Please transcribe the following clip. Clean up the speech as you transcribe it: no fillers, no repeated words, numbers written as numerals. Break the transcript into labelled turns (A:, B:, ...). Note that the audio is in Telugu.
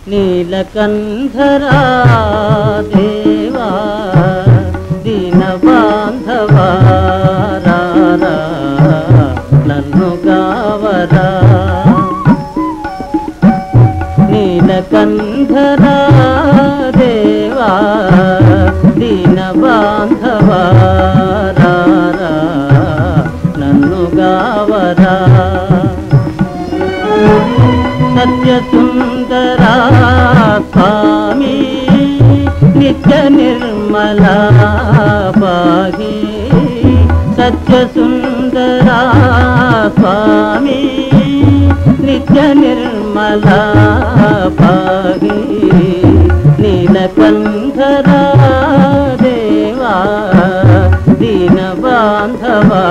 A: నీలకంఠరా దేవా దీన బాంధవా నన్ను గావరా నీలకంఠరా దేవా దీన బాంధవా నన్ను గావరా సత్య సుందరా స్వామి నిత్య నిర్మలా పాహి సత్య సుందరా స్వామి నిత్య నిర్మలా పాహి నీలకంఠరా దేవా దీన బాంధవా